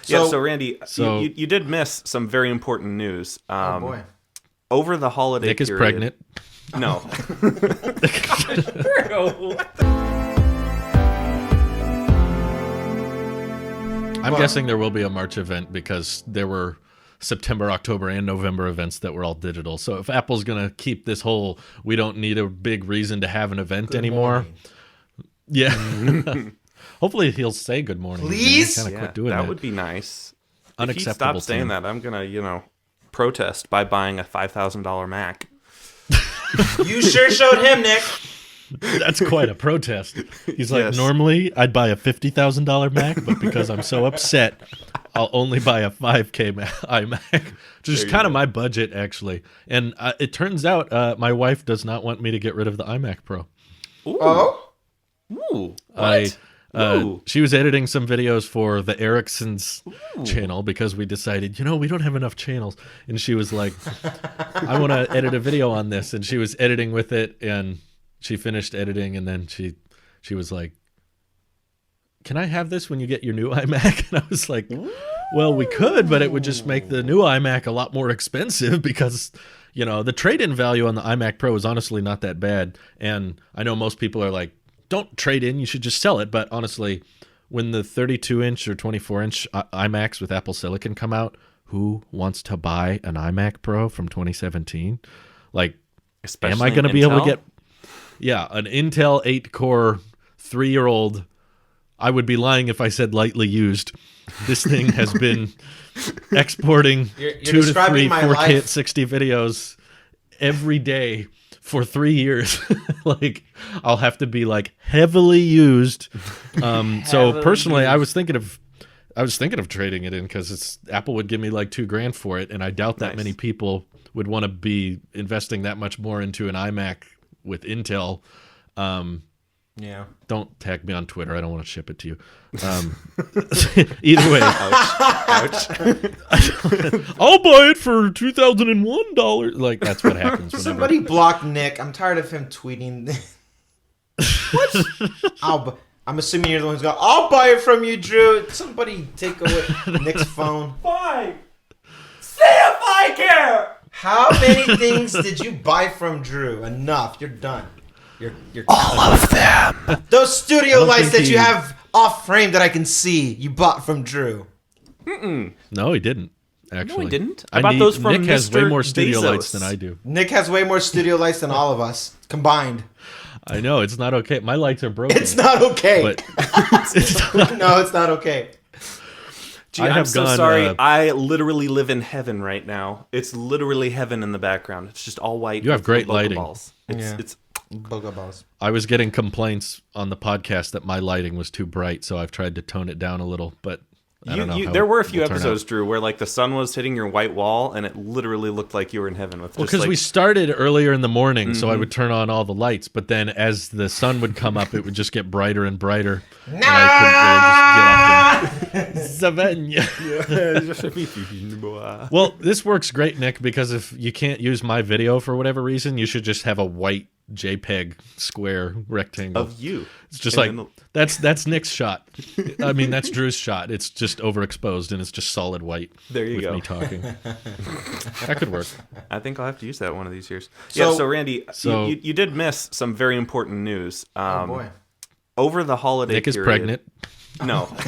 So Randy, you did miss some very important news. Oh boy! Over the holiday Nick period, is pregnant. No. I'm guessing there will be a March event because there were September, October, and November events that were all digital. So if Apple's going to keep this whole, we don't need a big reason to have an event anymore. Yeah. Hopefully he'll say good morning. Please? Quit doing that. That would be nice. If he Unacceptable. stops saying that, I'm going to, protest by buying a $5,000 Mac. You sure showed him, Nick. That's quite a protest. He's like, Yes. normally I'd buy a $50,000 Mac, but because I'm so upset, I'll only buy a $5K iMac, which is kind of my budget, actually. And it turns out my wife does not want me to get rid of the iMac Pro. Ooh. Oh? Ooh. What? She was editing some videos for the Ericsson's channel because we decided, we don't have enough channels. And she was like, I want to edit a video on this. And she was editing with it, and she finished editing, and then she was like, can I have this when you get your new iMac? And I was like, well, we could, but it would just make the new iMac a lot more expensive because, the trade-in value on the iMac Pro is honestly not that bad. And I know most people are like, don't trade in, you should just sell it. But honestly, when the 32-inch or 24-inch iMacs with Apple Silicon come out, who wants to buy an iMac Pro from 2017? Like, Especially am I going to be able to get... Yeah, an Intel 8-core 3-year-old. I would be lying if I said lightly used. This thing has been exporting You're 2 to 3 my 4K life. at 60 videos every day for 3 years. Like, I'll have to be like heavily used. So personally, I was thinking of trading it in because Apple would give me like $2,000 for it, and I doubt that many people would want to be investing that much more into an iMac with Intel. Yeah. Don't tag me on Twitter. I don't want to ship it to you. Either way. Ouch. I'll buy it for $2,001. Like, that's what happens. Whenever. Somebody block Nick. I'm tired of him tweeting. What? I'm assuming you're the one who's going, I'll buy it from you, Drew. Somebody take away Nick's phone. Fine. See if I care. How many things did you buy from Drew? Enough. You're done. You're All of them. Those studio don't lights think that you have off frame that I can see, you bought from Drew. No, he didn't. Actually, No, he didn't. I bought those from Nick has way Mr. more studio Bezos. lights than I do. Nick has way more studio lights than all of us combined. I know, it's not okay. My lights are broken. It's not okay. But No, it's not okay. Gee, I I'm have so gone, sorry. I literally live in heaven right now. It's literally heaven in the background. It's just all white. You have with great logo lighting. balls. It's Bogo balls. I was getting complaints on the podcast that my lighting was too bright, so I've tried to tone it down a little, but I don't know. how there were a it few will turn episodes, out. Drew, where like the sun was hitting your white wall, and it literally looked like you were in heaven with. Well, just, because like, we started earlier in the morning, so I would turn on all the lights, but then as the sun would come up, it would just get brighter and brighter. And I couldn't really just get up and... Well, this works great, Nick, because if you can't use my video for whatever reason, you should just have a white JPEG square rectangle. of you. It's just And like, then that's Nick's shot. I mean, that's Drew's shot. It's just overexposed, and it's just solid white. There you with go. me talking. That could work. I think I'll have to use that one of these years. So- So Randy, you did miss some very important news. Oh boy. Over the holiday Nick is period, pregnant. No. What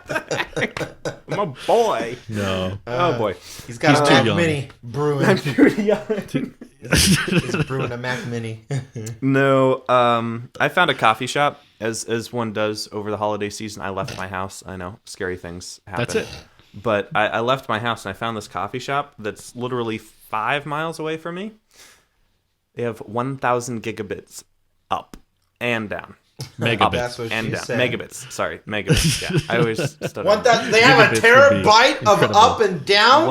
the heck? My boy. No. Oh boy. He's got He's a too Mac young. Mini brewing. He's brewing a Mac Mini. No. I found a coffee shop, as one does over the holiday season. I left my house. I know, scary things happen. That's it. But I left my house and I found this coffee shop that's literally 5 miles away from me. They have 1,000 gigabits up and down. Megabits. That's what And she down. said. Megabits. Sorry, megabits. Yeah, I always stutter. They have a Gigabits would be terabyte of incredible. up and down?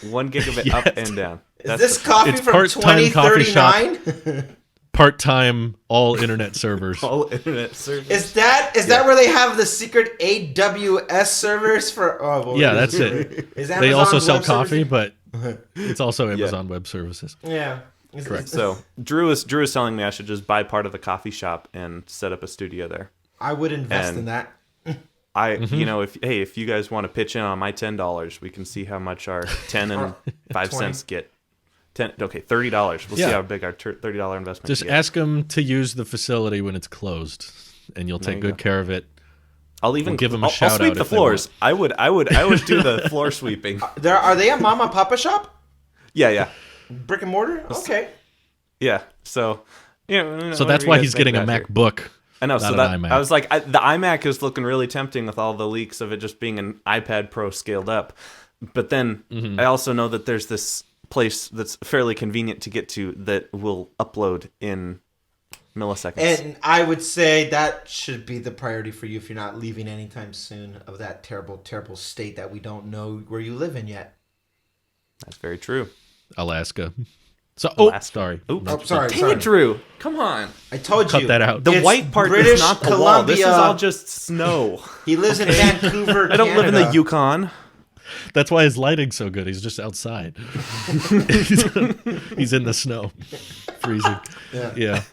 One gigabit up and down. Is this coffee It's from part-time coffee shop. 2039? Part-time all internet servers. all internet service. Is that where they have the secret AWS servers for? Oh, well, Yeah, that's it. Is They Amazon also sell Web coffee, Services? but it's also Amazon Web Services. Yeah. Correct. So Drew is telling me I should just buy part of the coffee shop and set up a studio there. I would invest And- in that. you know, if you guys want to pitch in on my $10, we can see how much our 10 and 5 cents get. $30. We'll see how big our $30 investment. Just ask them to use the facility when it's closed, and you'll take good care of it. I'll even give them a shout out. I'll sweep the floors. I would do the floor sweeping. Are they a mama papa shop? Yeah. Brick and mortar? Okay. Yeah. So, so that's why he's getting a MacBook. I know. So that iMac. I was like, the iMac is looking really tempting with all the leaks of it just being an iPad Pro scaled up. But then I also know that there's this place that's fairly convenient to get to that will upload in milliseconds. And I would say that should be the priority for you if you're not leaving anytime soon of that terrible, terrible state that we don't know where you live in yet. That's very true. Alaska. So, sorry. Sorry. Dang it, Drew. Come on. I told you. Cut that out. The It's white part British is not the Columbia. wall. This is all just snow. He lives in Vancouver, I don't live in the Yukon. That's why his lighting's so good. He's just outside. He's in the snow, freezing. Yeah.